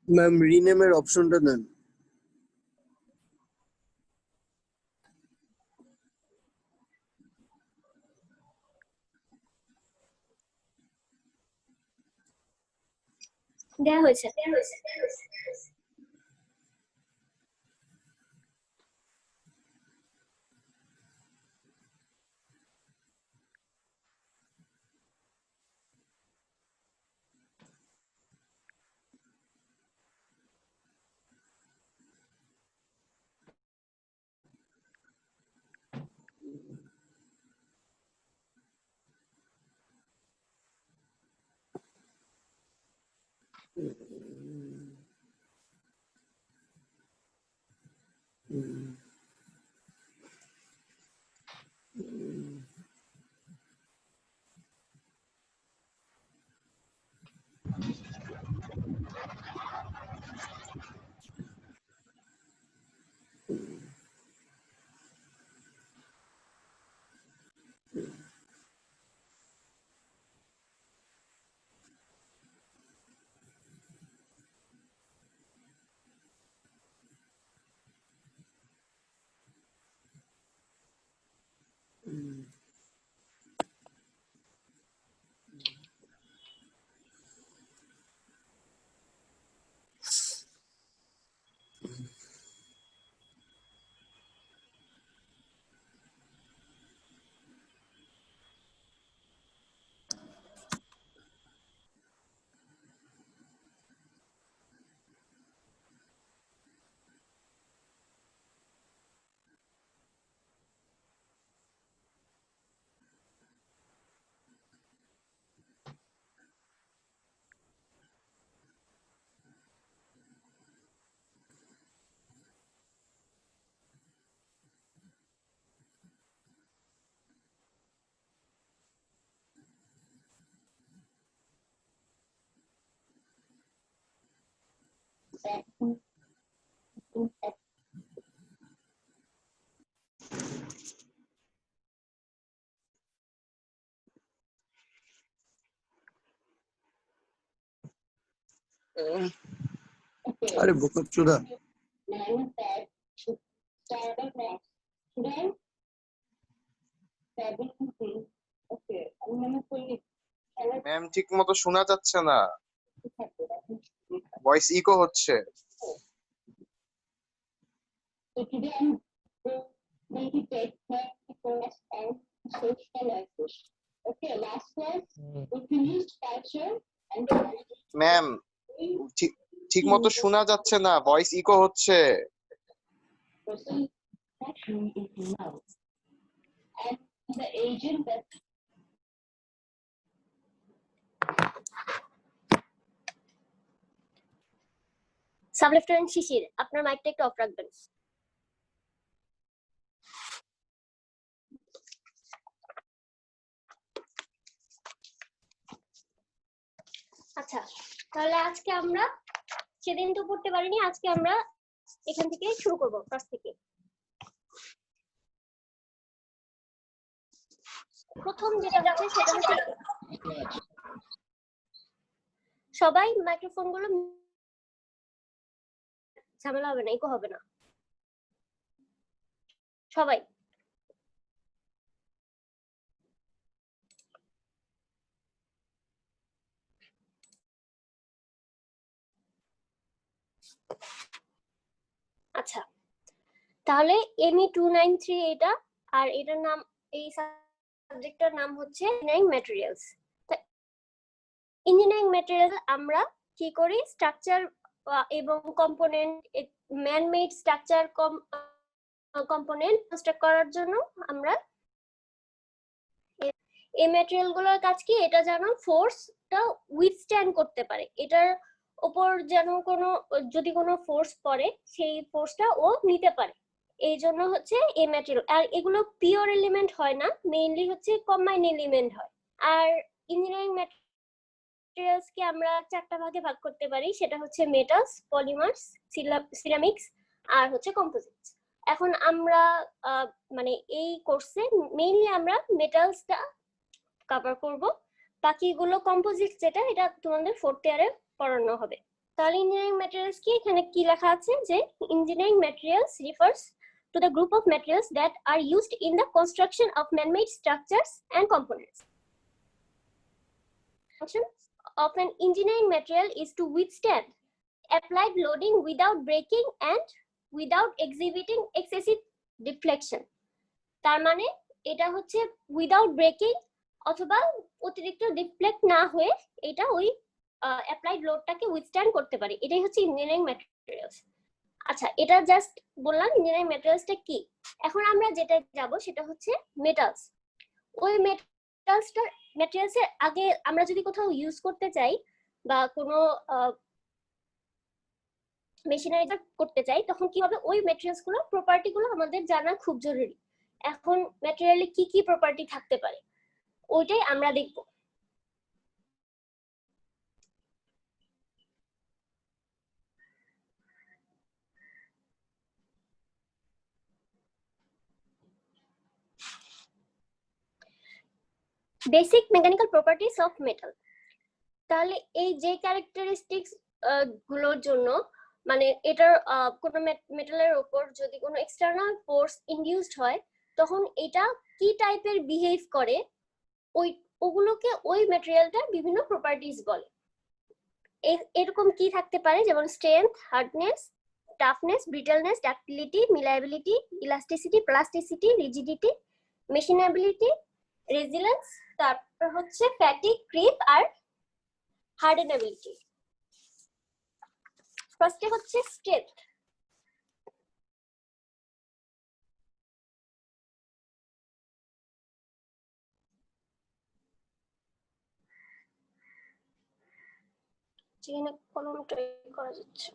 Ma'am রিনেমের অপশনটা দেন। দেয়া হয়েছে। আরে বোকা চোদা। ম্যাম ঠিক মতো শোনা যাচ্ছে না, ভয়েস ইকো হচ্ছে। So today I'm going to take class on socialization. Okay, last class we finished culture and ma'am ঠিক মতো শোনা যাচ্ছে না, ভয়েস ইকো হচ্ছে। person action is low. And the agent that sub lieutenant Shishir, আপনার মাইকটা একটু অফ রাখবেন। আচ্ছা, তাহলে আজকে আমরা সেদিন তো পড়তে পারিনি, আজকে আমরা এখান থেকে শুরু করব, ফার্স্ট থেকে। প্রথম যেটা হচ্ছে সেটা হচ্ছে সবাই মাইক্রোফোন গুলো, ঝামেলা হবে না, ইকো হবে না, সবাই। আচ্ছা, তাহলে এমই 293 এটা, আর এটার নাম, এই সাবজেক্টটার নাম হচ্ছে ইঞ্জিনিয়ারিং ম্যাটেরিয়ালস। ইঞ্জিনিয়ারিং ম্যাটেরিয়াল আমরা কি করি, স্ট্রাকচার এবং component, man made structure component construct করার জন্য আমরা এই ম্যাটেরিয়াল গুলোর কাজ কি, এটা যেন ফোর্সটা উইথস্ট্যান্ড করতে পারে, এটার উপর যেন কোনো যদি কোনো ফোর্স পড়ে সেই ফোর্সটা ও নিতে পারে, এই জন্য হচ্ছে এই ম্যাটেরিয়াল। আর এগুলো পিওর এলিমেন্ট হয় না, মেইনলি হচ্ছে কম্বাইন্ড এলিমেন্ট হয়। আর ইঞ্জিনিয়ারিং ম্যাটেরিয়ালস কে আমরা চারটা ভাগে ভাগ করতে পারি, সেটা হচ্ছে মেটালস, পলিমার্স, সিরামিক্স আর হচ্ছে কম্পোজিটস। এখন আমরা মানে এই কোর্সে মেইনলি আমরা মেটালসটা কভার করব, বাকিগুলো কম্পোজিট যেটা, এটা তোমাদের ফোর্থ ইয়ারে পড়ানো হবে। তাহলে ইঞ্জিনিয়ারিং ম্যাটেরিয়ালস কি, এখানে কি লেখা আছে যে engineering materials refers to the group of materials that are used in the construction of man-made structures and components. Function of an engineering material is to withstand applied loading without breaking and without exhibiting excessive deflection. তার মানে এটা হচ্ছে without breaking অথবা অতিরিক্ত deflect না হয়ে এটা ওই অ্যাপ্লাইড লোডটাকে উইথস্ট্যান্ড করতে পারে, এটাই হচ্ছে ইঞ্জিনিয়ারিং ম্যাটেরিয়ালস। আচ্ছা, এটা জাস্ট বললাম ইঞ্জিনিয়ারিং ম্যাটেরিয়ালসটা কি। এখন আমরা যেটা যাব সেটা হচ্ছে মেটালস। ওই ম্যাটেরিয়ালসের আগে আমরা যদি কোথাও ইউজ করতে চাই বা কোনো মেশিনারি করতে চাই, তখন কি হবে, ওই ম্যাটেরিয়ালস গুলো প্রপার্টি গুলো আমাদের জানা খুব জরুরি। এখন ম্যাটেরিয়ালে কি কি প্রপার্টি থাকতে পারে ওইটাই আমরা দেখব। Basic mechanical properties of metal. তাহলে এই যে ক্যারেক্টারিস্টিক্স গুলোর জন্য, মানে এটার কোনো মেটালের উপর যদি কোনো এক্সটার্নাল ফোর্স ইনডিউসড হয়, তখন এটা কি টাইপের বিহেভ করে, ওগুলোকে ওই ম্যাটেরিয়ালটার বিভিন্ন প্রপার্টিজ বলে। এরকম কি থাকতে পারে, যেমন strength, hardness, toughness, brittleness, ductility, malleability, elasticity, plasticity, rigidity, machinability, resilience, তারপর হচ্ছে ফ্যাটিগ, ক্রিপ আর হার্ডেনেবিলিটি। ফার্স্টে হচ্ছে স্ট্রেংথ। যেখানে কলমটা করা যাচ্ছে,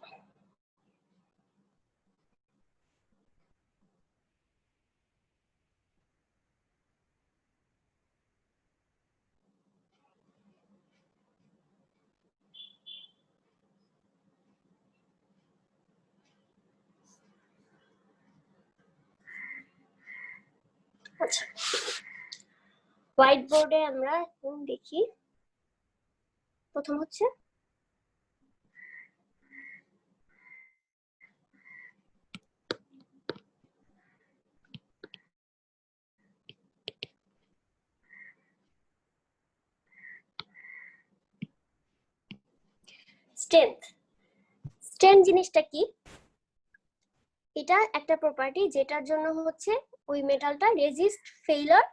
আচ্ছা হোয়াইট বোর্ডে আমরা এখন দেখি। প্রথম হচ্ছে স্ট্রেংথ জিনিসটা কি? এটা একটা প্রপার্টি যেটার জন্য হচ্ছে ওই মেটালটা resist failure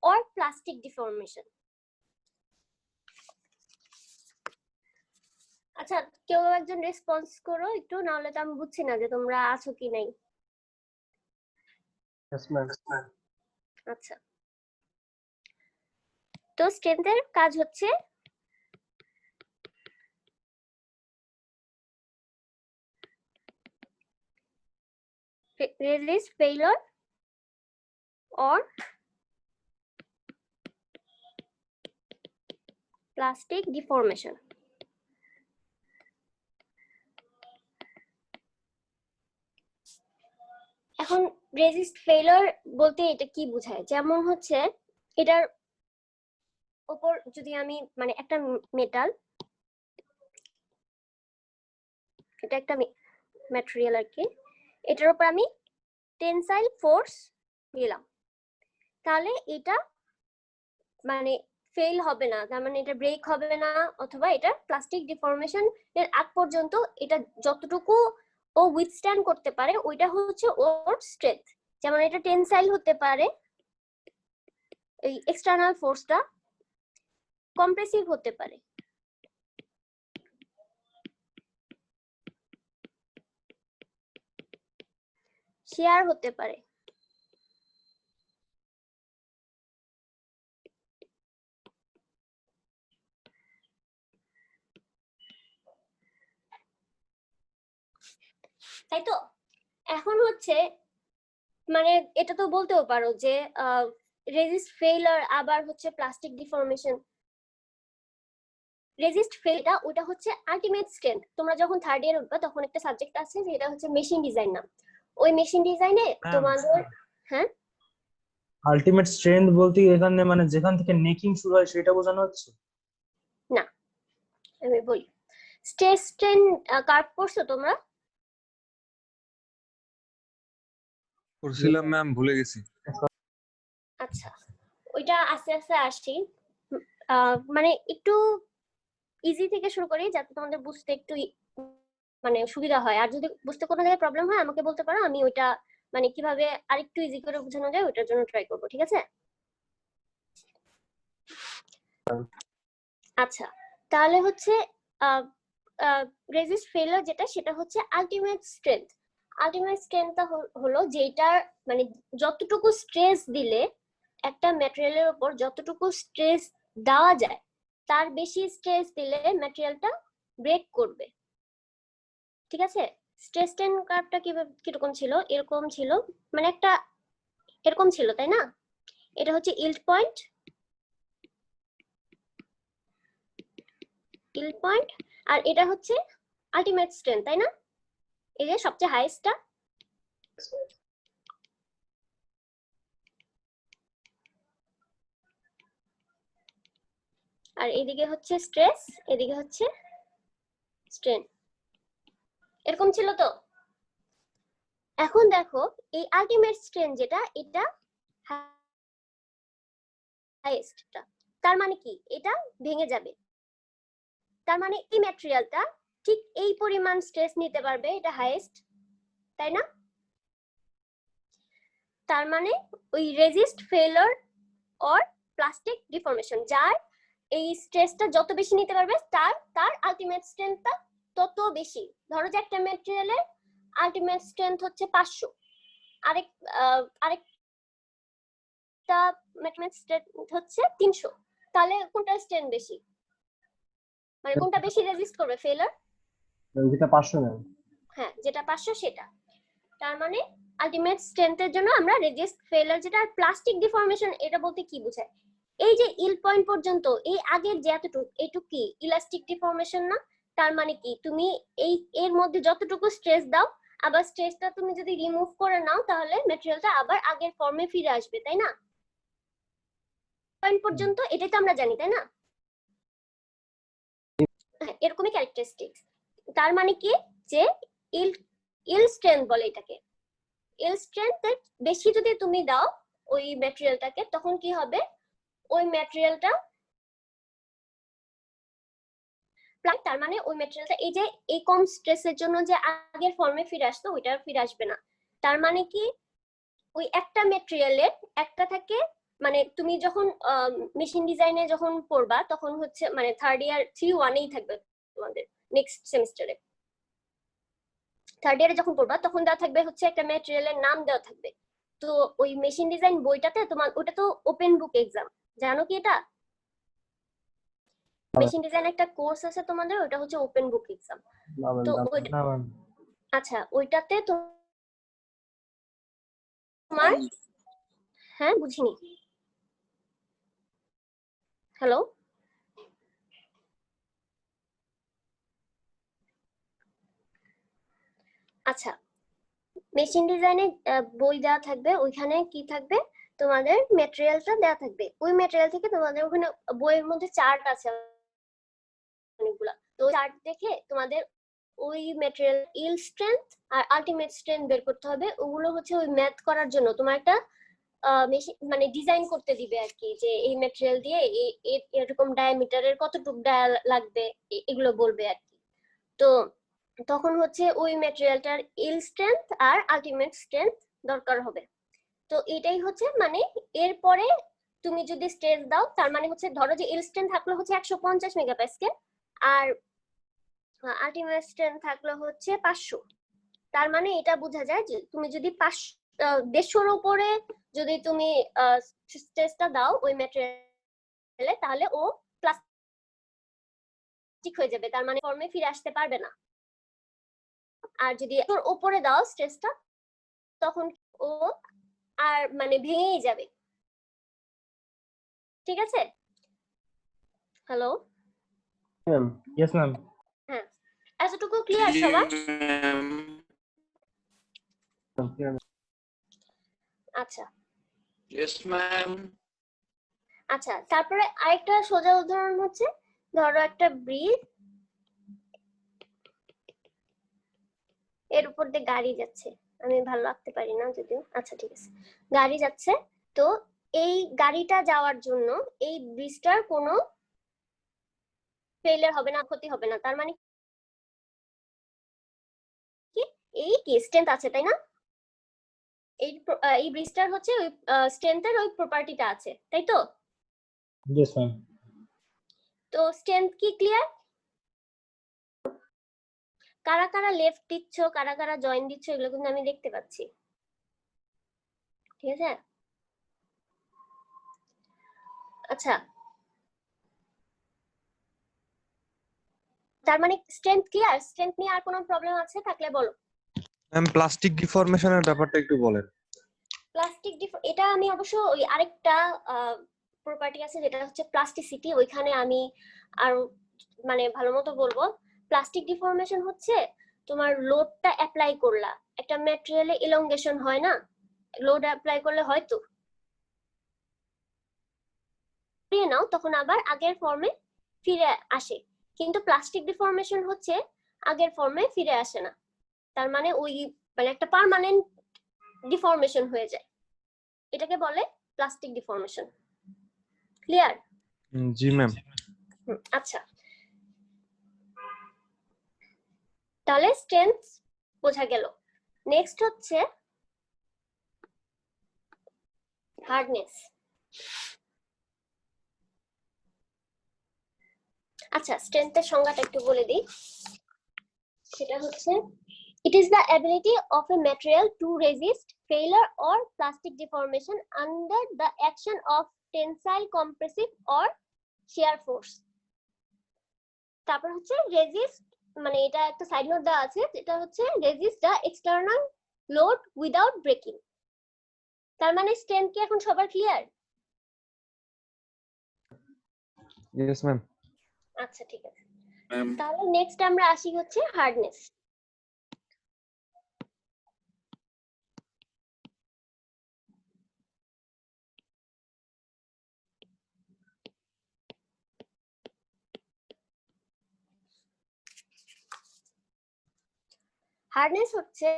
or plastic deformation. আচ্ছা, কেউ একজন রেসপন্স করো একটু, নাহলে তো আমি বুঝছি না যে তোমরা আছো কি নাই। Yes, ma'am. আচ্ছা, তো স্ট্রেংথের কাজ হচ্ছে resist failure or plastic deformation. এখন রেজিস্ট ফেইলার বলতে এটা কি বোঝায়? যেমন হচ্ছে এটার উপর যদি আমি মানে একটা মেটাল, এটা একটা ম্যাটেরিয়াল আর কি, এটার উপর আমি টেনসাইল ফোর্স দিলাম, তাহলে এটা মানে ফেল হবে না, তার মানে এটা ব্রেক হবে না, অথবা এটা প্লাস্টিক ডিফর্মেশন এর আগ পর্যন্ত এটা যতটুকু ও উইথস্ট্যান্ড করতে পারে ওইটা হচ্ছে ওর স্ট্রেংথ। যেমন এটা টেনসাইল হতে পারে, এই এক্সটার্নাল ফোর্সটা কম্প্রেসিভ হতে পারে, শেয়ার হতে পারে, তাই তো? এখন হচ্ছে মানে এটা তো বলতেও পারো যে রেজিস্ট ফেইলার আবার হচ্ছে প্লাস্টিক ডিফর্মেশন। রেজিস্ট ফেলটা ওটা হচ্ছে আলটিমেট স্ট্রেংথ। তোমরা যখন থার্ড ইয়ার উঠবা তখন একটা সাবজেক্ট আছে যেটা হচ্ছে মেশিন ডিজাইন নাম। ওই মেশিন ডিজাইনে তোমাদের হ্যাঁ আলটিমেট স্ট্রেংথ বলতে এখানে মানে যেখান থেকে নেকিং শুরু হয় সেটা বোঝানো হচ্ছে? না, আমি বলি স্ট্রেস স্ট্রেন কার্ভ পড়ছো তোমরা? পড়ছিলাম ম্যাম, ভুলে গেছি। আচ্ছা, ওইটা আস্তে আস্তে আসি, মানে একটু ইজি থেকে শুরু করি যাতে তোমাদের বুঝতে একটু মানে সুবিধা হয়। আর যদি বুঝতে কোনো জায়গায় প্রবলেম হয় আমাকে বলতে পারো, আমি ওইটা মানে কিভাবে আরেকটু ইজি করে বোঝানো যায় ওইটার জন্য ট্রাই করবো, ঠিক আছে? আচ্ছা, তাহলে হচ্ছে রেজিস্ট ফেইলার যেটা সেটা হচ্ছে আলটিমেট স্ট্রেংথ। আলটিমেট স্ট্রেংথটা হলো যেটার মানে যতটুকু স্ট্রেস দিলে একটা ম্যাটেরিয়ালের উপর যতটুকু স্ট্রেস দেওয়া যায় তার বেশি স্ট্রেস দিলে ম্যাটেরিয়ালটা ব্রেক করবে, ঠিক আছে? স্ট্রেস স্ট্রেন কার্ভটা কিরকম ছিল? এরকম ছিল, মানে একটা এরকম ছিল, তাই না? এটা হচ্ছে ইল্ড পয়েন্ট, আর এটা হচ্ছে আলটিমেট স্ট্রেংথ, তাই না? এই যে সবচেয়ে হাইয়েস্টটা। আর এদিকে হচ্ছে স্ট্রেস, এদিকে হচ্ছে স্ট্রেন, এরকম ছিল তো। এখন দেখো এই আলটিমেট স্ট্রেন যেটা, এটা হাইয়েস্টটা, তার মানে কি এটা ভেঙে যাবে, তার মানে এই ম্যাটেরিয়ালটা ঠিক এই পরিমাণ স্ট্রেস নিতে পারবে, এটা হাইয়েস্ট, তাই না? তার মানে ওই resist failure or plastic deformation, যার এই স্ট্রেসটা যত বেশি নিতে পারবে তার আলটিমেট স্ট্রেংথটা তত বেশি। ধরো যে একটা ম্যাটেরিয়ালের আলটিমেট স্ট্রেংথ হচ্ছে 500, আরেকটা ম্যাটেরিয়ালের স্ট্রেংথ হচ্ছে 300, তাহলে কোনটা স্ট্রেংথ বেশি, মানে কোনটা বেশি রেজিস্ট করবে ফেইলার? যেটা 500 নেন। হ্যাঁ, যেটা 500 সেটা। তার মানে আলটিমেট স্ট্রেংথের জন্য আমরা রেজিস্ট ফেইলার যেটা, প্লাস্টিক ডিফর্মেশন এটা বলতে কি বোঝায়? এই যে ইল পয়েন্ট পর্যন্ত এই আগের যে এতটুকু, এইটুকু কি ইলাস্টিক ডিফর্মেশন না? তার মানে কি তুমি এই এর মধ্যে যতটুকু স্ট্রেস দাও, আবার স্ট্রেসটা তুমি যদি রিমুভ করে নাও তাহলে ম্যাটেরিয়ালটা আবার আগের ফর্মে ফিরে আসবে, তাই না? পয়েন্ট পর্যন্ত এটাই তো আমরা জানি, তাই না? এরকমই ক্যারেক্টারিস্টিক্স। তার মানে কি যে ইল স্ট্রেংথ বলে এটাকে। ইল স্ট্রেংথের বেশি যদি তুমি দাও ওই ম্যাটেরিয়ালটাকে, তখন কি হবে? ওই ম্যাটেরিয়ালটা তার মানে ওই ম্যাটেরিয়ালটা এই যে এই কম স্ট্রেসের জন্য যে আগের ফর্মে ফিরে আসতো ওইটা আর ফিরে আসবে না। তার মানে কি ওই একটা ম্যাটেরিয়ালের একটা থাকে, মানে তুমি যখন মেশিন ডিজাইনে যখন পড়বা তখন হচ্ছে মানে থার্ড ইয়ার 3-1-এই থাকবে তোমাদের নেক্সট সেমিস্টারে। থার্ড ইয়ারে যখন পড়বা তখন দেওয়া থাকবে হচ্ছে একটা ম্যাটেরিয়ালের নাম দেওয়া থাকবে। তো ওই মেশিন ডিজাইন বইটাতে তোমার ওটা তো ওপেন বুক এক্সাম, জানো কি এটা? মেশিন ডিজাইন একটা কোর্স আছে তোমাদের, ওটা হচ্ছে ওপেন বুক এক্সাম। না ম্যাম, তো জানতাম না। না ম্যাম। আচ্ছা ওইটাতে তোমার হ্যাঁ বুঝিনি। হ্যালো, আচ্ছা মেশিন ডিজাইনে বই দেওয়া থাকবে, ওইখানে কি থাকবে তোমাদের ম্যাটেরিয়ালটা দেওয়া থাকবে। ওই ম্যাটেরিয়াল থেকে তোমাদের ওখানে বইয়ের মধ্যে চার্ট আছে অনেকগুলা, তো চার্ট দেখে তোমাদের ওই ম্যাটেরিয়াল ইল স্ট্রেংথ আর আলটিমেট স্ট্রেংথ বের করতে হবে। ওগুলো হচ্ছে ওই ম্যাথ করার জন্য তোমার একটা মানে ডিজাইন করতে দিবে আর কি, যে এই ম্যাটেরিয়াল দিয়ে এরকম ডায়ামিটারের কতটুকু ডায়া লাগবে এগুলো বলবে আর কি। তো তখন হচ্ছে ওই ম্যাটেরিয়ালটার ইল স্ট্রেংথ আর আলটিমেট স্ট্রেংথ দরকার হবে। তো এটাই হচ্ছে মানে এরপরে তুমি যদি স্ট্রেস দাও তার মানে হচ্ছে ধরো যে ইল স্ট্রেংথ থাকলো হচ্ছে 150 মেগাপাস্কেল আর আলটিমেট স্ট্রেংথ থাকলো হচ্ছে 500। তার মানে এটা বোঝা যায় যে তুমি যদি 150-র উপরে যদি তুমি স্ট্রেসটা দাও ওই ম্যাটেরিয়ালে তাহলে ও প্লাস্টিক হয়ে যাবে, তার মানে ফর্মে ফিরে আসতে পারবে না। আর যদি ওর উপরে দাও স্ট্রেসটা তখন ও আর মানে ভেঙেই যাবে। ঠিক আছে? Hello ma'am, yes ma'am. হ্যাঁ, এতটুকু ক্লিয়ার সবার? আচ্ছা Yes, ma'am. আচ্ছা, তারপরে আরেকটা সোজা উদাহরণ হচ্ছে ধরো একটা ব্রিজ, এর উপর দিয়ে গাড়ি যাচ্ছে, আমি ভালো আঁকতে পারি না যদিও, আচ্ছা ঠিক আছে, গাড়ি যাচ্ছে। তো এই গাড়িটা যাওয়ার জন্য এই ব্রিজটার কোনো ফেলিয়ার হবে না, ক্ষতি হবে না। তার মানে কি এই কি স্ট্রেংথ আছে তাই না? এই ব্রিজটার হচ্ছে ওই স্ট্রেংথের ওই প্রপার্টিটা আছে তাই তো? Yes ma'am. তো স্ট্রেংথ কি ক্লিয়ার? কারা কারা লেফট দিচ্ছ, কারা কারা জয়েন দিচ্ছ এগুলো কিন্তু আমি দেখতে পাচ্ছি। ঠিক আছে, আচ্ছা তার মানে স্ট্রেংথ ক্লিয়ার। স্ট্রেংথ নিয়ে আর কোনো প্রবলেম আছে থাকলে বলো। ম্যাম প্লাস্টিক ডিফরমেশনের ব্যাপারটা একটু বলেন। প্লাস্টিক এটা আমি অবশ্য ওই আরেকটা প্রপার্টি আছে যেটা হচ্ছে প্লাস্টিসিটি, ওইখানে আমি আর মানে ভালো মতো বলবো। প্লাস্টিক ডিফরমেশন হচ্ছে তোমার লোডটা অ্যাপ্লাই করলা, একটা ম্যাটেরিয়ালে ইলংগেশন হয় না, লোড অ্যাপ্লাই করলে হয়তো ফিরে নাও তখন আবার আগের ফর্মে ফিরে আসে, কিন্তু প্লাস্টিক ডিফরমেশন হচ্ছে আগের ফর্মে ফিরে আসে না। তার মানে ওই মানে একটা পার্মানেন্ট ডিফরমেশন হয়ে যায়, এটাকে বলে প্লাস্টিক ডিফরমেশন। ক্লিয়ার? জি ম্যাম। আচ্ছা তাহলে স্ট্রেংথ বোঝা গেল। নেক্সট হচ্ছে হার্ডনেস। আচ্ছা স্ট্রেংথের সংজ্ঞাটা একটু বলে দিই, সেটা হচ্ছে it is the ability of a material to resist failure or plastic deformation under the action of tensile, compressive or shear force। তারপর হচ্ছে resist, মানে এটা একটা সাইড নোট দেওয়া আছে, এটা হচ্ছে resist the external load without breaking। তার মানে স্ট্রেংথ কি এখন সবার ক্লিয়ার? Yes ma'am. আচ্ছা ঠিক আছে, Ma'am. তাহলে নেক্সট আমরা আসি হচ্ছে হার্ডনেস। হার্ডনেস হচ্ছে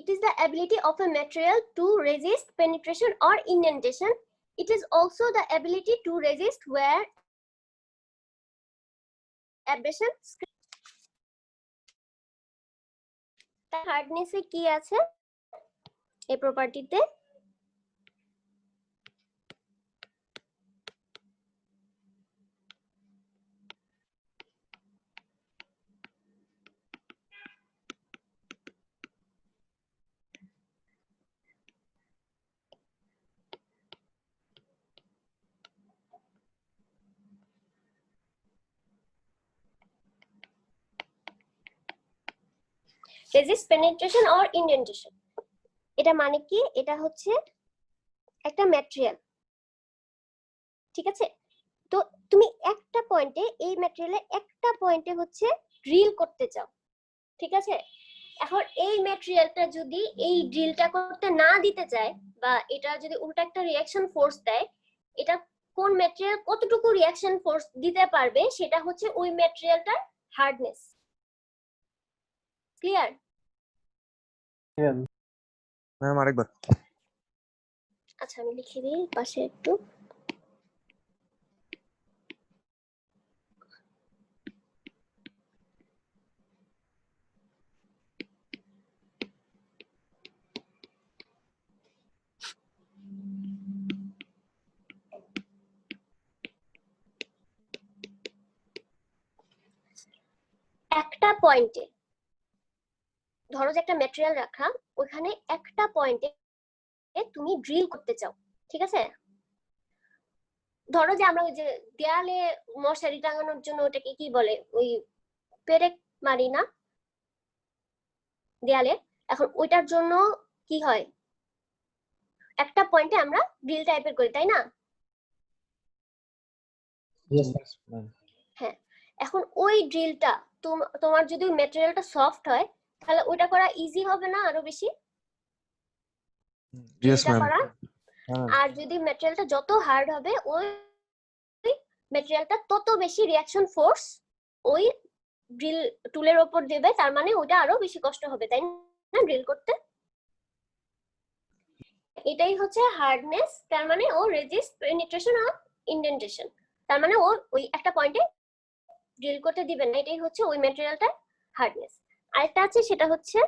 it is the ability of a material to resist penetration or indentation. It is also the ability to resist wear abrasion হার্ডনেসে কি আছে এই প্রপার্টিতে? রেজিস্ট পেনিট্রেশন অর ইন্ডেন্টেশন, এটা মানে কি? এটা হচ্ছে একটা ম্যাটেরিয়াল, ঠিক আছে? তো তুমি একটা পয়েন্টে, এই ম্যাটেরিয়ালের একটা পয়েন্টে হচ্ছে ড্রিল করতে চাও, ঠিক আছে? এখন এই ম্যাটেরিয়ালটা যদি এই ড্রিলটা করতে না দিতে চায়, বা এটা যদি উল্টা একটা রিঅ্যাকশন ফোর্স দেয়, এটা কোন ম্যাটেরিয়াল কতটুকু রিঅ্যাকশন ফোর্স দিতে পারবে সেটা হচ্ছে ওই ম্যাটেরিয়ালটার হার্ডনেস। ক্লিয়ার? ম্যাম আরেকবার। আচ্ছা আমি লিখে দিই পাশে একটু। একটা পয়েন্টে, ধরো যে একটা ম্যাটেরিয়াল রাখা, ওখানে একটা পয়েন্টে তুমি ড্রিল করতে চাও, ঠিক আছে? ধরো যে আমরা ওই যে দেয়ালে মশারি টাঙানোর জন্য ওটাকে কি বলে, ওই পেরেক মারি না দেয়ালে, এখন ওইটার জন্য কি হয়, একটা পয়েন্টে আমরা ড্রিল টাইপের করি, তাই না? Yes, হ্যাঁ, এখন ওই ড্রিলটা তোমার যদি ম্যাটেরিয়ালটা সফট হয় তাহলে ওইটা করা ইজি হবে না আরো বেশি? ইয়েস ড্রিলটা ম্যাম। করা। আর যদি ম্যাটেরিয়ালটা যত হার্ড হবে, ওই ম্যাটেরিয়ালটা তত বেশি রিঅ্যাকশন ফোর্স ওই ড্রিল টুলের উপর দেবে, তার মানে ওটা আরো বেশি কষ্ট হবে, তাই না ড্রিল করতে? এটাই হচ্ছে হার্ডনেস, তার মানে ও রেজিস্ট পেনিট্রেশন অর ইন্ডেন্টেশন, তার মানে ও ওই একটা পয়েন্টে ড্রিল করতে দিবে না, এটাই হচ্ছে ওই ম্যাটেরিয়ালটার হার্ডনেস। আরেকটা আছে, সেটা হচ্ছে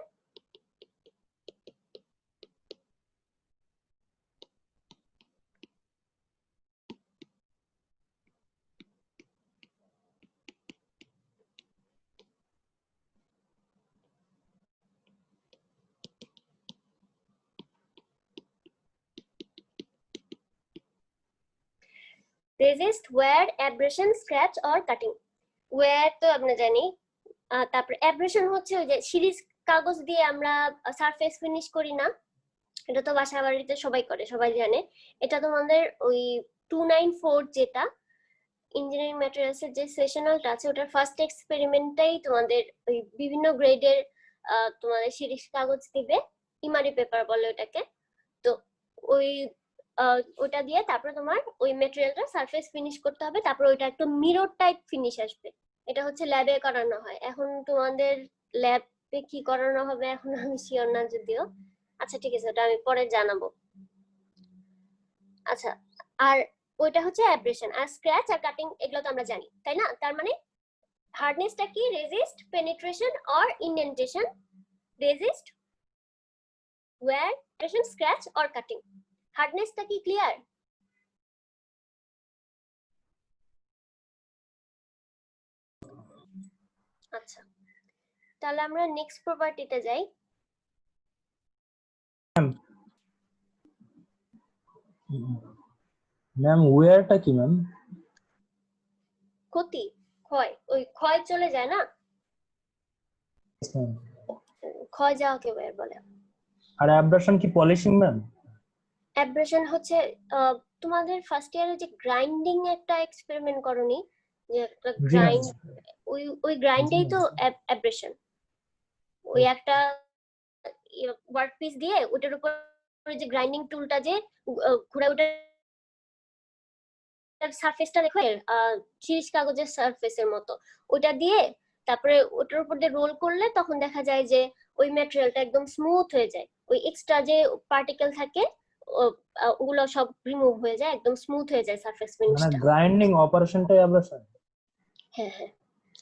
resist wear abrasion scratch or cutting. Wear তো আমরা জানি, তারপর অ্যাব্রেশন হচ্ছে ওই যে সিরিজ কাগজ দিয়ে আমরা সারফেস ফিনিশ করি না, এটা তো বাসা বাড়িতে সবাই করে, সবাই জানে। এটা তোমাদের ওই 294 যেটা ইঞ্জিনিয়ারিং ম্যাটেরিয়ালস এর যে সেশনালটা আছে, ওটার ফার্স্ট এক্সপেরিমেন্টটাই তোমাদের ওই বিভিন্ন গ্রেডের তোমাদের সিরিজ কাগজ দিবে, ইমারি পেপার বলে ওটাকে। তো ওই ওটা দিয়ে তারপরে তোমার ওই ম্যাটেরিয়ালটা সারফেস ফিনিশ করতে হবে, তারপর ওইটা একটু মিরর টাইপ ফিনিশ আসবে। এটা হচ্ছে ল্যাবে করানো হয়। এখন তোমাদের ল্যাবে কি করানো হবে এখন আমি শিওর না যদিও। আচ্ছা ঠিক আছে, ওটা আমি পরে জানাবো। আচ্ছা, আর ওইটা হচ্ছে অ্যাব্রেশন। আর স্ক্র্যাচ আর কাটিং এগুলো তো আমরা জানি, তাই না? তার মানে হার্ডনেসটা কি? Resist penetration or indentation, resist wear penetration scratch or cutting. হার্ডনেসটা কি ক্লিয়ার? আচ্ছা, তাহলে আমরা নেক্সট প্রপার্টিতে যাই। ম্যাম ওয়্যারটা কি ম্যাম? ক্ষতি, ক্ষয়, ওই ক্ষয় চলে যায় না, ক্ষয় যাওয়াকে ওয়্যার বলে। আর অ্যাব্রাশন কি পলিশিং ম্যাম? অ্যাব্রেশন হচ্ছে তোমাদের ফার্স্ট ইয়ারে যে গ্রাইন্ডিং একটা এক্সপেরিমেন্ট করনি, যে একটা গ্রাইন্ড, ওই গ্রাইন্ডেই তো অ্যাব্রেশন। ওই একটা ওয়ার্ক পিস দিয়ে ওটার উপর যে গ্রাইন্ডিং টুলটা যে ঘুরে ওটার সারফেসটা দেখো সিরিজ কাগজের সারফেসের মতো, ওটা দিয়ে তারপরে ওটার উপর দিয়ে রোল করলে তখন দেখা যায় যে ওই ম্যাটেরিয়ালটা একদম স্মুথ হয়ে যায়, ওই এক্সট্রা যে পার্টিকেল থাকে ওগুলো সব রিমুভ হয়ে যায়, একদম স্মুথ হয়ে যায় সারফেস মানে ফিনিশটা। গ্রাইন্ডিং অপারেশনটাই অ্যাব্রাশন? হ্যাঁ হ্যাঁ,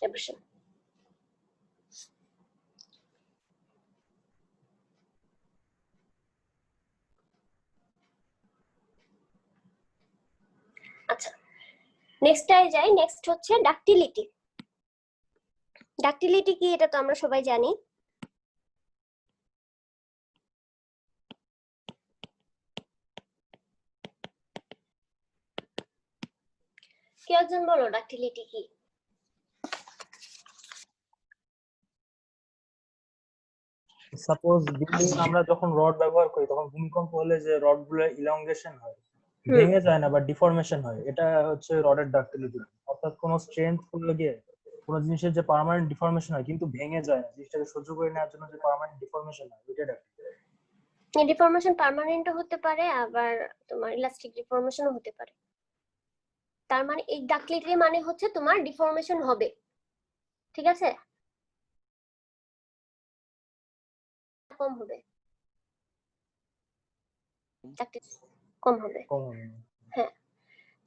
abrasion. আচ্ছা, নেক্সটটায় যাই। নেক্সট হচ্ছে ডাক্টিলিটি। ডাক্টিলিটি কি এটা তো আমরা সবাই জানি। কেউ একজন বলো ডাক্টিলিটি কি? সাপোজ বিল্ডিং আমরা যখন রড ব্যবহার করি তখন ভূমিকম্প হলে যে রড গুলো ইলংগেশন হয়, ভেঙে যায় না বা ডিফরমেশন হয়, এটা হচ্ছে রডের ডাক্টিলিটি। অর্থাৎ কোনো স্ট্রেংথ করলে গিয়ে কোনো জিনিসের যে পার্মানেন্ট ডিফরমেশন হয় কিন্তু ভেঙে যায় না, জিনিসটাকে সহ্য করে নেওয়ার জন্য যে পার্মানেন্ট ডিফরমেশন হয় ওইটা ডাক্টিলিটি। ডিফরমেশন পার্মানেন্টও হতে পারে, আবার তোমার ইলাস্টিক ডিফরমেশনও হতে পারে। তার মানে এই ডাক্টিলিটি মানে হচ্ছে তোমার ডিফরমেশন হবে, ঠিক আছে, কম হবে, কম হবে। হ্যাঁ,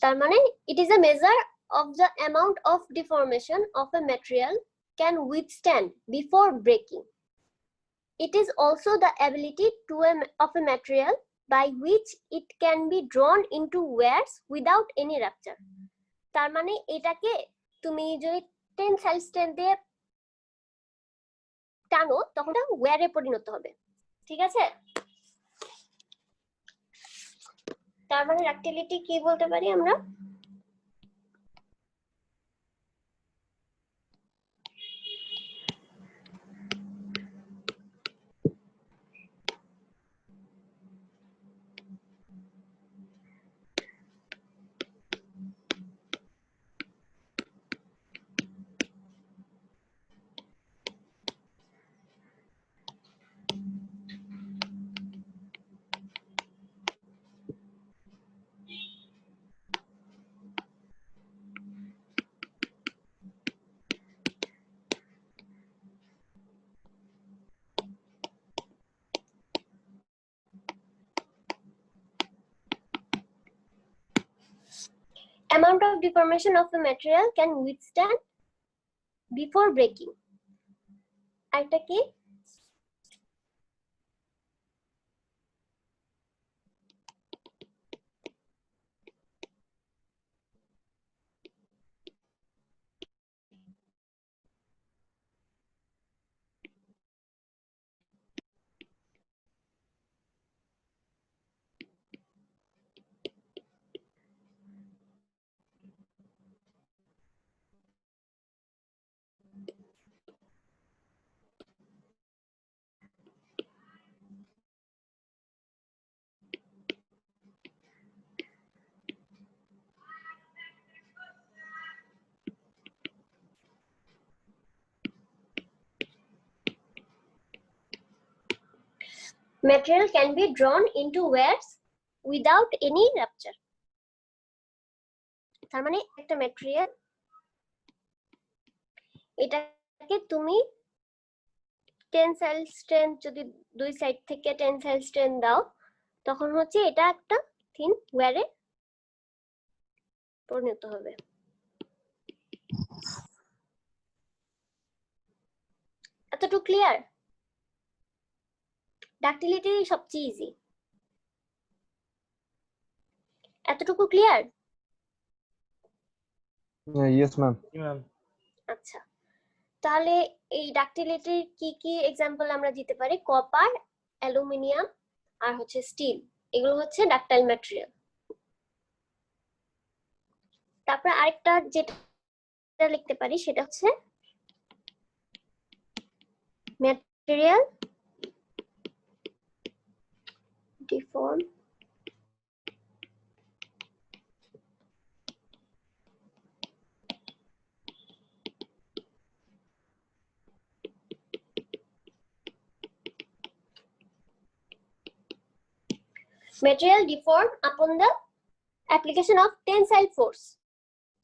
তার মানে it is a measure of the amount of deformation of a material can withstand before breaking. It is also the ability of a material by which it can be drawn into wears without any rupture. তার মানে এটাকে তুমি যদি tensile strength দিয়ে টানো তখন এটা ওয়্যারে পরিণত হবে, ঠিক আছে। তার মানে ডাক্টিলিটি কি বলতে পারি আমরা? Amount of deformation of a material can withstand before breaking. আরেকটা কি? Material can be drawn into wears without any rupture. তার মানে একটা ম্যাটেরিয়াল এটাকে তুমি টেনসাইল স্ট্রেন্থ যদি দুই সাইড থেকে টেনসাইল স্ট্রেন্থ দাও তখন হচ্ছে এটা একটা থিন ওয়্যারে পরিণত হবে। এতটুকু ক্লিয়ার? ডাক্টিলিটি সবচেয়ে ইজি। এতটুকু ক্লিয়ার? Yes ma'am. আচ্ছা, তাহলে এই ডাক্টিলিটির কি কি এক্সাম্পল আমরা দিতে পারি? কপার, অ্যালুমিনিয়াম আর হচ্ছে স্টিল, এগুলো হচ্ছে ডাক্টাইল ম্যাটেরিয়াল। তারপর আরেকটা যেটা লিখতে পারি সেটা হচ্ছে material deform material deformed upon the application of tensile force.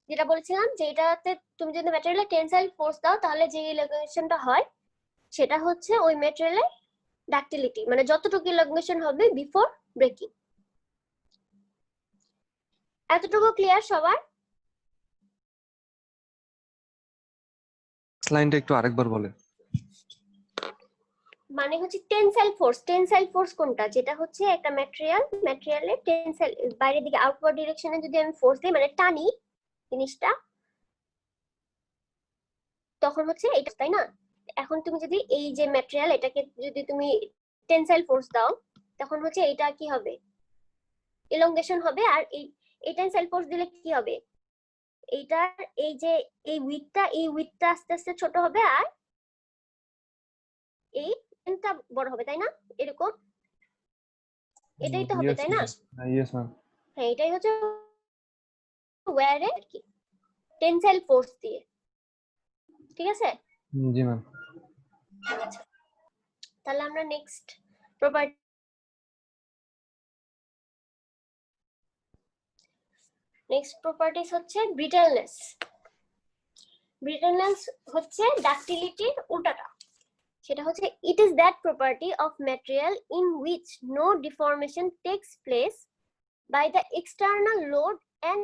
যেটা বলছিলাম যে এটাতে তুমি যদি ম্যাটেরিয়ালে টেনসাইল ফোর্স দাও তাহলে যে ইলাংগেশনটা হয় সেটা হচ্ছে ওই ম্যাটেরিয়ালের ডাক্টিলিটি, মানে যতটুকু ইলাংগেশন হবে বিফোর ব্রেকিং। এতটুকু ক্লিয়ার সবার? লাইনটা একটু আরেকবার বলেন। মানে হচ্ছে টেনসাইল ফোর্স কোনটা, যেটা হচ্ছে একটা ম্যাটেরিয়ালের টেনসাইল বাইরের দিকে আউটওয়ার্ড ডিরেকশনে যদি আমি ফোর্স দিই মানে টানি জিনিসটা, তখন হচ্ছে এটা, তাই না? এখন তুমি যদি এই যে ম্যাটেরিয়াল এটাকে যদি তুমি টেনসাইল ফোর্স দাও তখন হচ্ছে এটা কি হবে, ইলংগেশন হবে। আর এই টেনসাইল ফোর্স দিলে কি হবে, এইটার এই যে এই উইডথটা আস্তে আস্তে ছোট হবে আর এই লেন্থটা বড় হবে, তাই না? এরকম এটাই তো হবে, তাই না? Yes ma'am. হ্যাঁ, এটাই হচ্ছে ওয়্যারে কি টেনসাইল ফোর্স দিয়ে, ঠিক আছে? জি ম্যাম। আচ্ছা, তাহলে আমরা নেক্সট প্রপার্টি, নেক্সট প্রপার্টিস হচ্ছে ব্রিটেলনেস। ব্রিটেলনেস হচ্ছে ডাক্টিলিটির উল্টাটা। সেটা হচ্ছে it is that property of material in which no deformation takes place by the external load and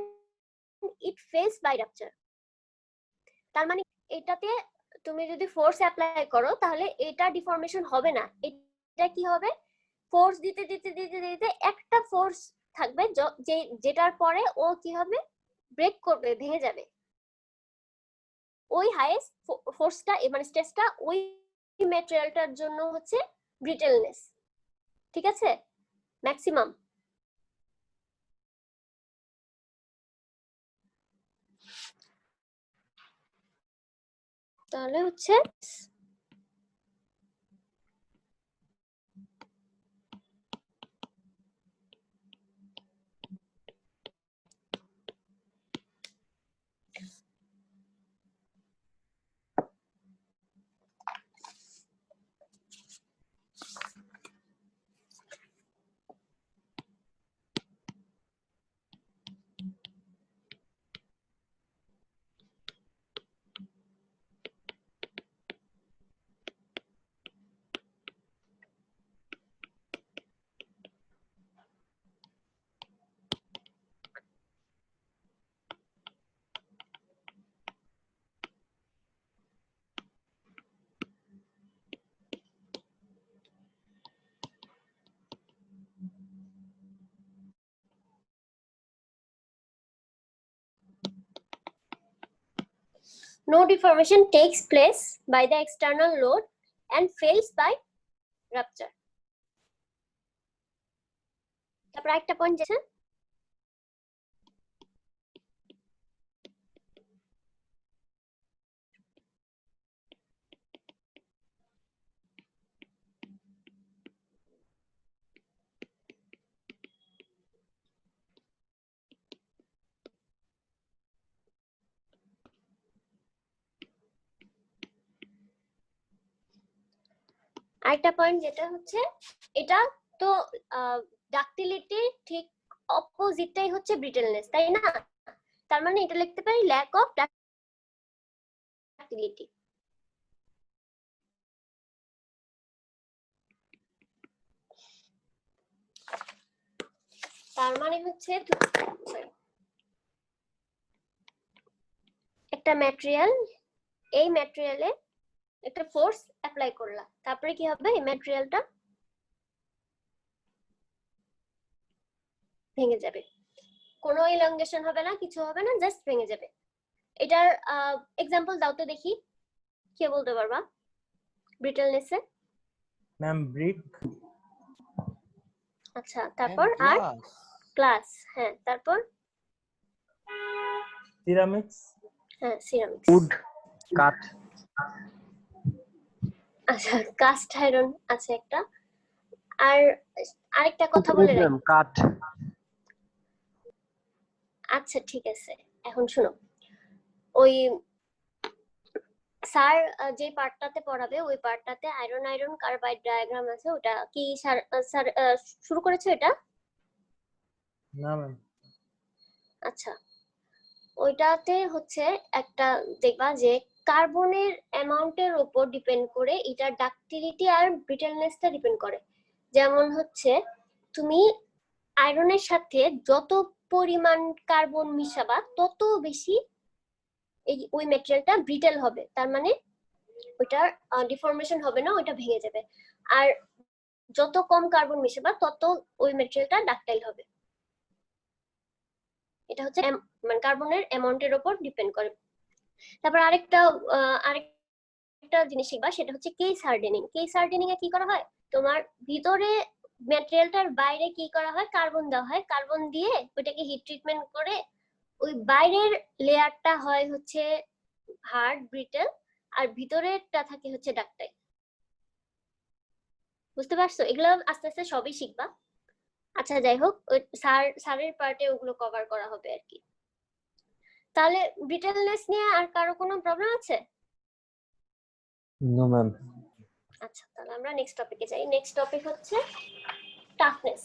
it fails by rupture. তার মানে এটাতে তুমি যদি ফোর্স অ্যাপ্লাই করো তাহলে এটা ডিফর্মেশন হবে না। এটা কি হবে, ফোর্স দিতে দিতে দিতে দিতে একটা ফোর্স থাকবে যেটার পরে ও কি হবে, ব্রেক করবে, ভেঙে যাবে। ওই হাইয়েস্ট ফোর্সটা মানে স্ট্রেসটা ওই ম্যাটেরিয়ালটার জন্য হচ্ছে ব্রিটেলনেস, ঠিক আছে? ম্যাক্সিমাম। তাহলে হচ্ছে no deformation takes place by the external load and fails by rupture. তারপর একটা পয়েন্ট আছে, আরেকটা পয়েন্ট যেটা হচ্ছে এটা তো ডাক্টিলিটি ঠিক অপোজিটটাই হচ্ছে ব্রিটেলনেস, তাই না? তার মানে এটা লিখতে পারি ল্যাক অফ ডাক্টিলিটি। তার মানে হচ্ছে একটা ম্যাটেরিয়াল, এই ম্যাটেরিয়ালে একটা ফোর্স অ্যাপ্লাই করলা, তারপরে কি হবে, এই ম্যাটেরিয়ালটা ভেঙে যাবে, কোনো ইলংগেশন হবে না, কিছু হবে না, জাস্ট ভেঙে যাবে। এটার এক্সাম্পল দাও তো দেখি, কে বলতে পারবা ব্রিটেলনেসে? Ma'am brick. আচ্ছা, তারপর আর গ্লাস, হ্যাঁ, তারপর সিরামিক্স। হ্যাঁ, সিরামিক্স। উড, কাঠ। আচ্ছা, কাস্ট আয়রন আছে একটা। আর আরেকটা কথা বলে রাখি, কাঠ। আচ্ছা ঠিক আছে, এখন শুনো, ওই স্যার যে পার্টটাতে পড়াবে ওই পার্টটাতে আয়রন কার্বাইড ডায়াগ্রাম আছে, ওটা কি স্যার শুরু করেছে এটা? না ম্যাম। আচ্ছা, ওইটাতে হচ্ছে একটা দেখবা যে কার্বনের অ্যামাউন্টের উপর ডিপেন্ড করে এটার ডাক্টিলিটি আর ব্রিটেলনেসটা ডিপেন্ড করে। যেমন হচ্ছে তুমি আয়রনের সাথে যত পরিমাণ কার্বন মিশাবা তত বেশি এই ওই ম্যাটেরিয়ালটা ব্রিটেল হবে। তার মানে ওইটার ডিফর্মেশন হবে না, ওইটা ভেঙে যাবে। আর যত কম কার্বন মিশাবা তত ওই ম্যাটেরিয়ালটা ডাকটাইল হবে। এটা হচ্ছে মানে কার্বনের অ্যামাউন্টের উপর ডিপেন্ড করে। তারপর আরেকটা জিনিস শিখবা, সেটা হচ্ছে কেস হার্ডেনিং। কেস হার্ডেনিং এ কি করা হয়, তোমার ভিতরে ম্যাটেরিয়ালটার বাইরে কি করা হয়, কার্বন দেওয়া হয়, কার্বন দিয়ে ওইটাকে হিট ট্রিটমেন্ট করে ওই বাইরের লেয়ারটা হয় হচ্ছে হার্ড ব্রিটেল, আর ভিতরেরটা থাকে হচ্ছে ডাকটাইল। বুঝতে পারছো? এগুলো আস্তে আস্তে সবই শিখবা। আচ্ছা যাই হোক, স্যারের পার্টে ওগুলো কভার করা হবে আর কি। তাহলে ব্রিটেলনেস নিয়ে আর কারো কোনো প্রবলেম আছে? No ma'am. আচ্ছা, তাহলে আমরা নেক্সট টপিকে যাই। নেক্সট টপিক হচ্ছে টাফনেস।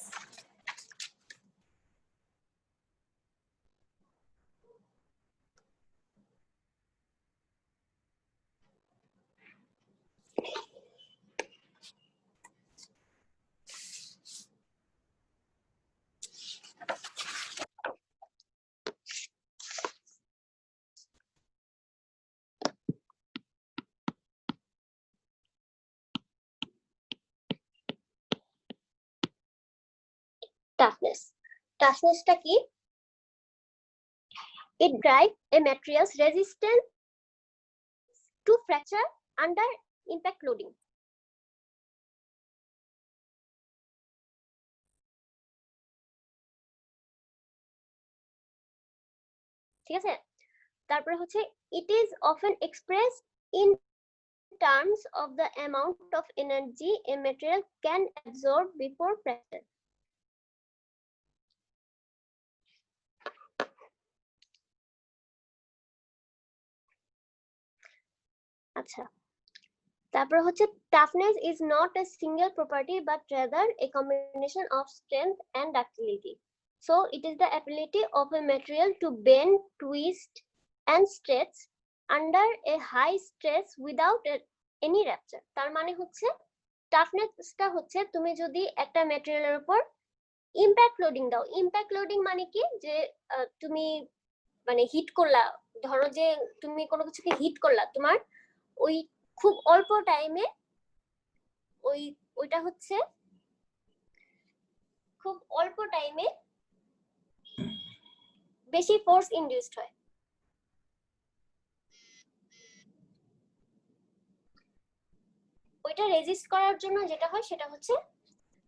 টাফনেসটা কি? It drives a material's resistance to fracture under impact loading. ঠিক আছে? তারপরে হচ্ছে it is often expressed in terms of the amount of energy a material can absorb before fracture. আচ্ছা, তারপর হচ্ছে toughness is not a single property but rather a combination of strength and ductility. So it is the ability of a material to bend, twist and stretch under a high stress without any rupture. তার মানে হচ্ছে টাফনেসটা হচ্ছে তুমি যদি একটা ম্যাটেরিয়ালের উপর impact loading দাও। Impact loading মানে কি, যে তুমি মানে হিট করলা, ধরো যে তুমি কোনো কিছুকে হিট করলা, তোমার ওই খুব অল্প টাইমে ওইটা হচ্ছে খুব অল্প টাইমে বেশি ফোর্স ইনডিউসড হয়। ওইটা রেজিস্ট করার জন্য যেটা হয় সেটা হচ্ছে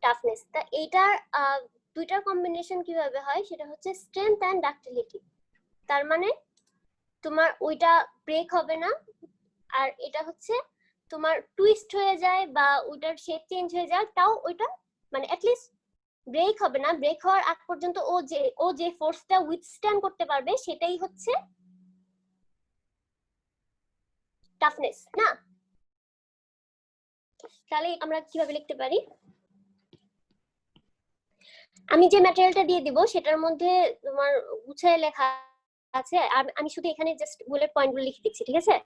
টাফনেস। তা এইটার দুইটার কম্বিনেশন কিভাবে হয়, সেটা হচ্ছে স্ট্রেংথ এন্ড ডাক্টিলিটি। তার মানে তোমার ওইটা ব্রেক হবে না, আর এটা হচ্ছে তোমার টুইস্ট হয়ে যায় বা ওইটার শেপ চেঞ্জ হয়ে যায়, তাও ওইটা মানে অ্যাটলিস্ট ব্রেক হবে না। ব্রেক হওয়ার আগ পর্যন্ত ও যে ফোর্সটা উইথস্ট্যান্ড করতে পারবে সেটাই হচ্ছে টাফনেস না। তাহলে আমরা কিভাবে লিখতে পারি, আমি যে ম্যাটেরিয়ালটা দিয়ে দিব সেটার মধ্যে তোমার গুছায় লেখা আছে, আর আমি শুধু এখানে জাস্ট বুলেট পয়েন্টগুলো লিখে দিচ্ছি, ঠিক আছে?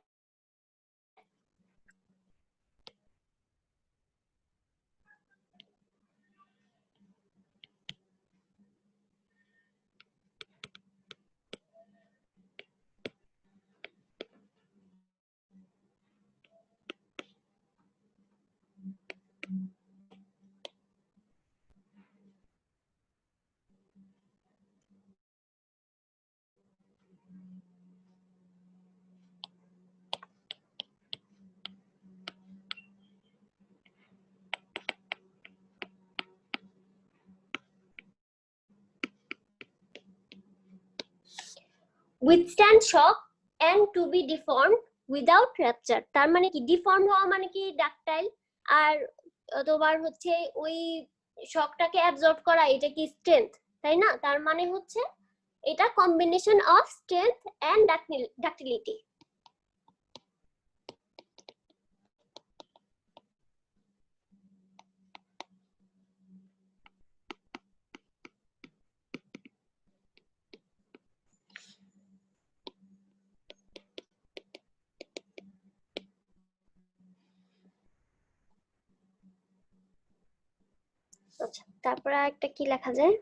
withstand shock and to be deformed without rupture। তার মানে কি, ডিফর্ম হওয়া মানে কি ডাকটাইল, আর তোমার হচ্ছে ওই শকটাকে অ্যাবজর্ব করা, এটা কি স্ট্রেংথ, তাই না? তার মানে হচ্ছে এটা combination of strength and ductility. আচ্ছা, তারপরে একটা কি লেখা যায়,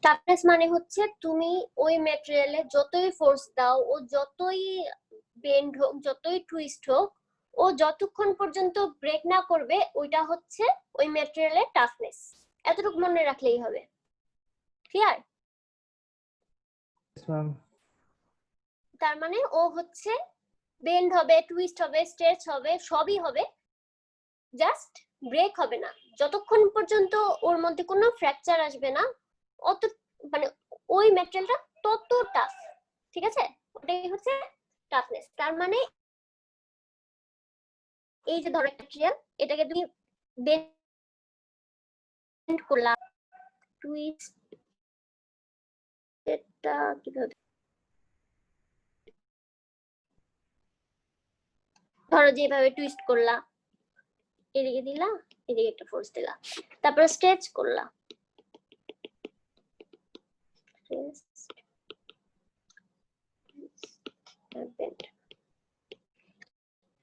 টাফনেস মানে হচ্ছে তুমি ওই ম্যাটেরিয়ালে যতই ফোর্স দাও, ও যতই বেন্ড হোক, যতই টুইস্ট হোক, ও যতক্ষণ পর্যন্ত ব্রেক না করবে, ওইটা হচ্ছে ওই ম্যাটেরিয়ালের টাফনেস। এতটুকু মনে রাখলেই হবে। ক্লিয়ার? Yes, ma'am. তার মানে ও হচ্ছে বেন্ড হবে, টুইস্ট হবে, স্ট্রেচ হবে, সবই হবে, জাস্ট ব্রেক হবে না। যতক্ষণ পর্যন্ত ওর মধ্যে কোনো ফ্র্যাকচার আসবে না, অত মানে ওই ম্যাটেরিয়ালটা তত টাফ। ঠিক আছে, ওটাই হচ্ছে টাফনেস। তার মানে এই যে ধরো ম্যাটেরিয়াল, এটাকে তুমি বেন্ড করলা, টুইস্ট, এটা কিভাবে, ধরো যেভাবে টুইস্ট করলা, এদিকে দিলা, এদিকে একটা ফোর্স দিলা, তারপর স্ট্রেচ করলা,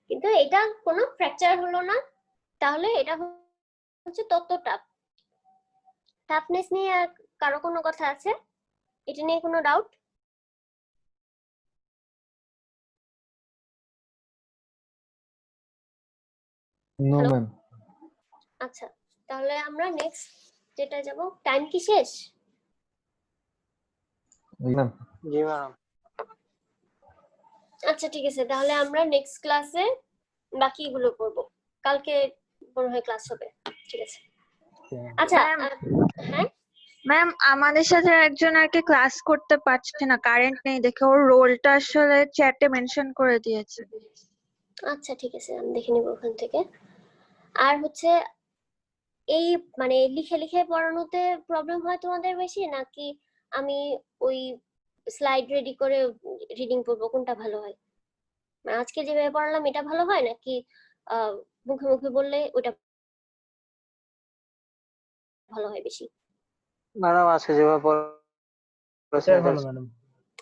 কিন্তু এটা কোনো ফ্র্যাকচার হলো না, তাহলে এটা হচ্ছে তত টাফ। টাফনেস নিয়ে আর কারো কোনো কথা আছে? এটা নিয়ে কোনো ডাউট? No Hello? ম্যাম। আচ্ছা, তাহলে আমরা নেক্সট যেটা যাব। টাইম কি শেষ? ম্যাম জি ম্যাডাম। আচ্ছা ঠিক আছে, তাহলে আমরা নেক্সট ক্লাসে বাকিগুলো করব। কালকে মনে হয় ক্লাস হবে। ঠিক আছে। আচ্ছা হ্যাঁ ম্যাম, আমাদের সাথে একজন আর কি ক্লাস করতে পারছে না, কারেন্ট নেই দেখে। ওর রোলটা আসলে চ্যাটে মেনশন করে দিয়েছে। আচ্ছা ঠিক আছে, আমি দেখে নিব ওখান থেকে। আর হচ্ছে এই মানে লিখে লিখে পড়ানোতে প্রবলেম হয় তোমাদের বেশি, নাকি আমি ওই স্লাইড রেডি করে রিডিং পড়বো, কোনটা ভালো হয়? মানে আজকে যেভাবে পড়ালাম এটা ভালো হয়, নাকি মুখে মুখে বললে ওটা ভালো হয় বেশি? ম্যাডাম আজকে যেভাবে এটাই ভালো ম্যাডাম।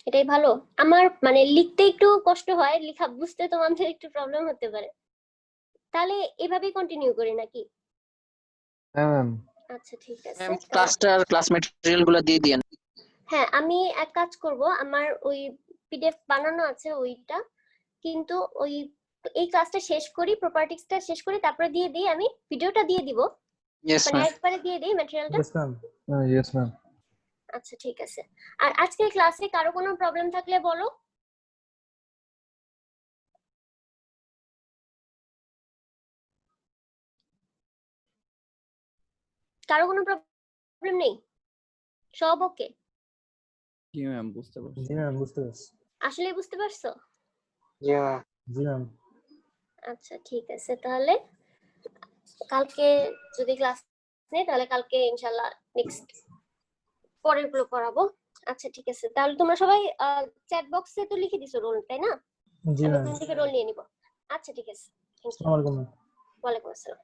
এটাই ভালো। আমার মানে লিখতে একটু কষ্ট হয়, লেখা বুঝতে তোমাদের একটু প্রবলেম হতে পারে, তাহলে এভাবেই কন্টিনিউ করি নাকি? হ্যাঁ ম্যাম। আচ্ছা ঠিক আছে। ম্যাম ক্লাসটার ক্লাস ম্যাটেরিয়াল গুলো দিয়ে দিয়েন। হ্যাঁ, আমি এক কাজ করব, আমার ওই পিডিএফ বানানো আছে ওইটা, কিন্তু ওই এই ক্লাসটা শেষ করি, প্রপার্টিসটা শেষ করি, তারপরে দিয়ে দিই, আমি ভিডিওটা দিয়ে দিব, ইয়েস মানে ম্যাম। একবারে দিয়ে দিই ম্যাটেরিয়ালটা। Yes, ma'am. Yes ma'am. আচ্ছা ঠিক আছে। আর আজকের ক্লাসে কারো কোনো প্রবলেম থাকলে বলো। কারো কোনো প্রবলেম নেই? সব ওকে? জি ম্যাম, বুঝতে পারছি। জি ম্যাম, বুঝতে পারছি। আসলে বুঝতে পারছো? জি ম্যাম। জি ম্যাম। আচ্ছা ঠিক আছে, তাহলে কালকে যদি ক্লাস নেই, তাহলে কালকে ইনশাআল্লাহ নেক্সট পরের গুলো পড়াবো। আচ্ছা ঠিক আছে, তাহলে তোমরা সবাই চ্যাট বক্সে তো লিখে দিছো রোল, তাই না? জি আমি ম্যাম। ওখান থেকে রোল নিয়ে নিব। আচ্ছা ঠিক আছে, থ্যাংক ইউ। আসসালামু আলাইকুম। ওয়ালাইকুম আসসালাম।